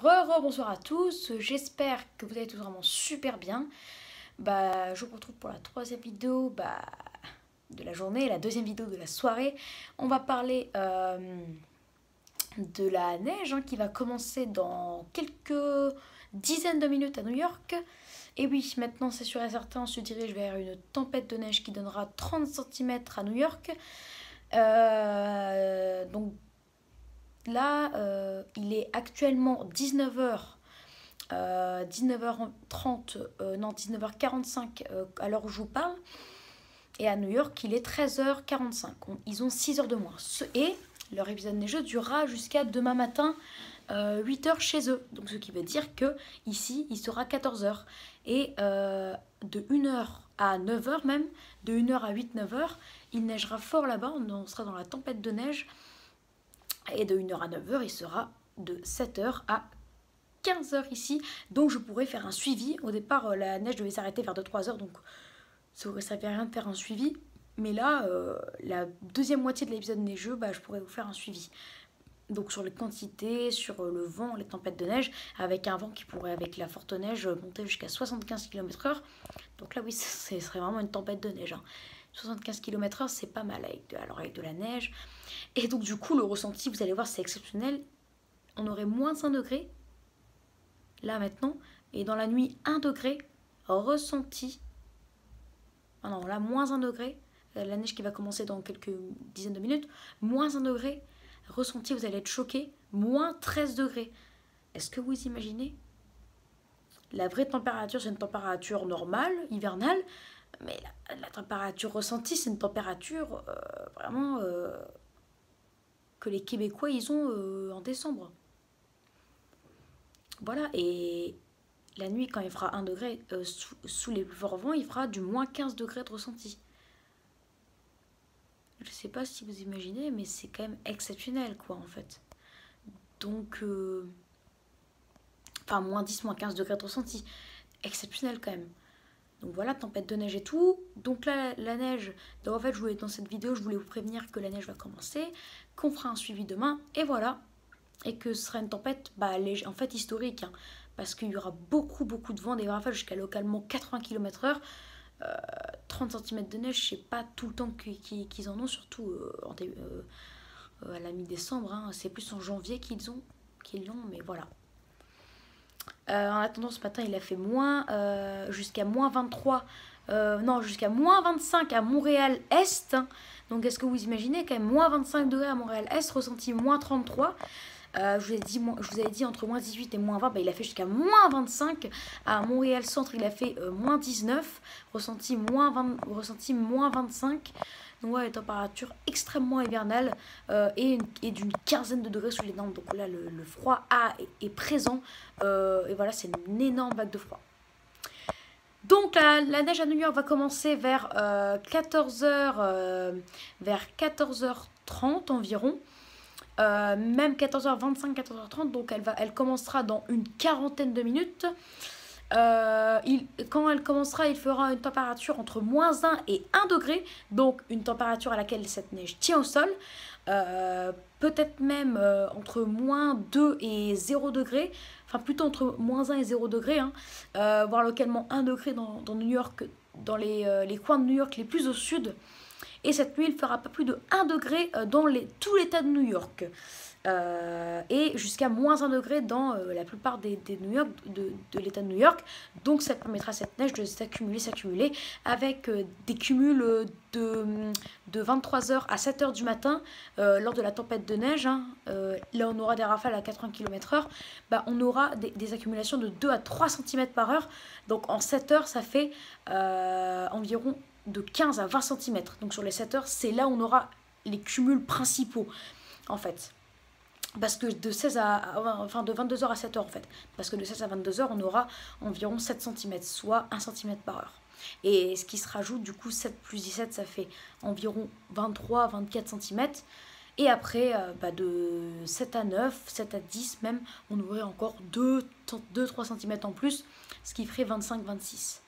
Bonsoir à tous, j'espère que vous allez tous vraiment super bien. Je vous retrouve pour la troisième vidéo de la journée, la deuxième vidéo de la soirée. On va parler de la neige qui va commencer dans quelques dizaines de minutes à New York. Et oui, maintenant c'est sûr et certain, on se dirige vers une tempête de neige qui donnera 30 cm à New York. Donc là, il est actuellement 19h. 19h30, non 19h45 à l'heure où je vous parle. Et à New York, il est 13h45. Ils ont 6 heures de moins. Et leur épisode neigeux durera jusqu'à demain matin, 8h chez eux. Donc ce qui veut dire que ici, il sera 14h. Et de 1h à 9h même, de 1h à 8-9h, il neigera fort là-bas. On sera dans la tempête de neige. Et de 1h à 9h, il sera de 7h à 15h ici, donc je pourrais faire un suivi. Au départ, la neige devait s'arrêter vers 2-3h, donc ça aurait servi à rien de faire un suivi. Mais là, la deuxième moitié de l'épisode neigeux, je pourrais vous faire un suivi. Donc sur les quantités, sur le vent, les tempêtes de neige, avec un vent qui pourrait, avec la forte neige, monter jusqu'à 75 km/h. Donc là, oui, ce serait vraiment une tempête de neige. 75 km/h, c'est pas mal avec de la neige. Et donc du coup, le ressenti, vous allez voir, c'est exceptionnel. On aurait moins 1 degré là maintenant, et dans la nuit 1 degré ressenti. Ah non, là moins 1 degré, la neige qui va commencer dans quelques dizaines de minutes, moins 1 degré ressenti, vous allez être choqué, moins 13 degrés. Est-ce que vous imaginez? La vraie température, c'est une température normale, hivernale, mais la température ressentie, c'est une température vraiment que les Québécois, ils ont en décembre. Voilà, et la nuit, quand il fera 1 degré, sous les plus forts vents, il fera du moins 15 degrés de ressenti. Je sais pas si vous imaginez, mais c'est quand même exceptionnel, quoi, en fait. Donc, enfin, moins 10, moins 15 degrés de ressenti. Exceptionnel, quand même. Donc voilà, tempête de neige et tout. Donc là, la neige, donc en fait, dans cette vidéo, je voulais vous prévenir que la neige va commencer, qu'on fera un suivi demain, et voilà. Et que ce sera une tempête, en fait, historique, parce qu'il y aura beaucoup de vent, des rafales jusqu'à localement 80 km/h. 30 cm de neige, je sais pas tout le temps qu'ils en ont, surtout à la mi-décembre. C'est plus en janvier qu'ils l'ont, mais voilà. En attendant, ce matin, il a fait jusqu'à moins 23, non, jusqu'à moins 25 à Montréal-Est. Donc, est-ce que vous imaginez quand même moins 25 degrés à Montréal-Est, ressenti moins 33. Je vous avais dit entre moins 18 et moins 20, il a fait jusqu'à moins 25. À Montréal Centre, il a fait moins 19, ressenti moins 25. Donc ouais, les températures extrêmement hivernales et d'une quinzaine de degrés sous les normes. Donc là, le froid est présent. Et voilà, c'est une énorme vague de froid. Donc la neige à New York va commencer vers 14h, vers 14h30 environ. Même 14h25, 14h30, donc elle commencera dans une quarantaine de minutes. Quand elle commencera, il fera une température entre moins 1 et 1 degré, donc une température à laquelle cette neige tient au sol. Peut-être même entre moins 2 et 0 degré, enfin plutôt entre moins 1 et 0 degré, voire localement 1 degré dans New York, dans les coins de New York les plus au sud. Et cette nuit, il fera pas plus de 1 degré dans tout l'état de New York. Et jusqu'à moins 1 degré dans la plupart des New York, de l'état de New York. Donc ça permettra à cette neige de s'accumuler avec des cumuls de 23h à 7h du matin lors de la tempête de neige. Là on aura des rafales à 80 km/h. On aura des accumulations de 2 à 3 cm par heure. Donc en 7 heures, ça fait environ de 15 à 20 cm. Donc sur les 7 heures, c'est là où on aura les cumuls principaux, en fait. Parce que de 22h à 7h, en fait. Parce que de 16 à 22h, on aura environ 7 cm, soit 1 cm par heure. Et ce qui se rajoute, du coup, 7 plus 17, ça fait environ 23 à 24 cm. Et après, de 7 à 9, 7 à 10 même, on aurait encore 2-3 cm en plus, ce qui ferait 25-26.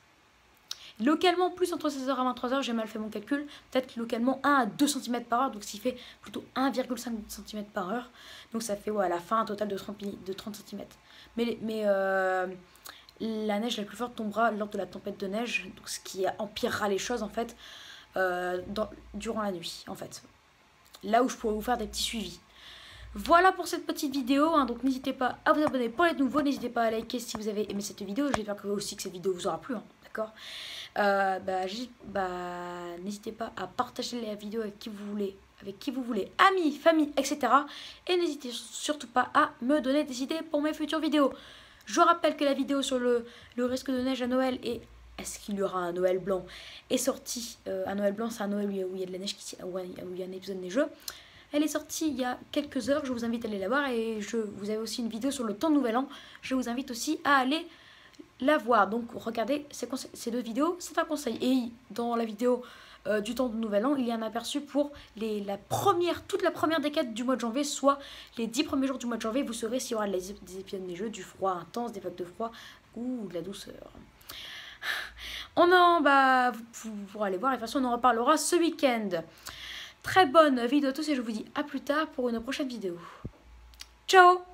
Localement, plus entre 16h et 23h, j'ai mal fait mon calcul. Peut-être localement 1 à 2 cm par heure, donc ce qui fait plutôt 1,5 cm par heure. Donc ça fait à la fin un total de 30 cm. Mais la neige la plus forte tombera lors de la tempête de neige, donc ce qui empirera les choses en fait durant la nuit en fait. Là où je pourrais vous faire des petits suivis. Voilà pour cette petite vidéo, hein, donc n'hésitez pas à vous abonner pour les nouveaux, n'hésitez pas à liker si vous avez aimé cette vidéo, j'espère aussi que cette vidéo vous aura plu, hein, d'accord. N'hésitez pas à partager la vidéo avec qui vous voulez, amis, famille, etc. Et n'hésitez surtout pas à me donner des idées pour mes futures vidéos. Je rappelle que la vidéo sur le risque de neige à Noël et est-ce qu'il y aura un Noël blanc est sortie. Un Noël blanc, c'est un Noël où il y a de la neige, où il y a un épisode neigeux. Elle est sortie il y a quelques heures, je vous invite à aller la voir. Et vous avez aussi une vidéo sur le temps de Nouvel An. Je vous invite aussi à aller la voir. Donc regardez ces deux vidéos, c'est un conseil. Et dans la vidéo du temps de Nouvel An, il y a un aperçu pour toute la première décade du mois de janvier, soit les 10 premiers jours du mois de janvier. Vous saurez s'il y aura des épisodes neigeux, du froid intense, des vagues de froid ou de la douceur. Vous pourrez aller voir, et de toute façon on en reparlera ce week-end. Très bonne vidéo à tous et je vous dis à plus tard pour une prochaine vidéo. Ciao!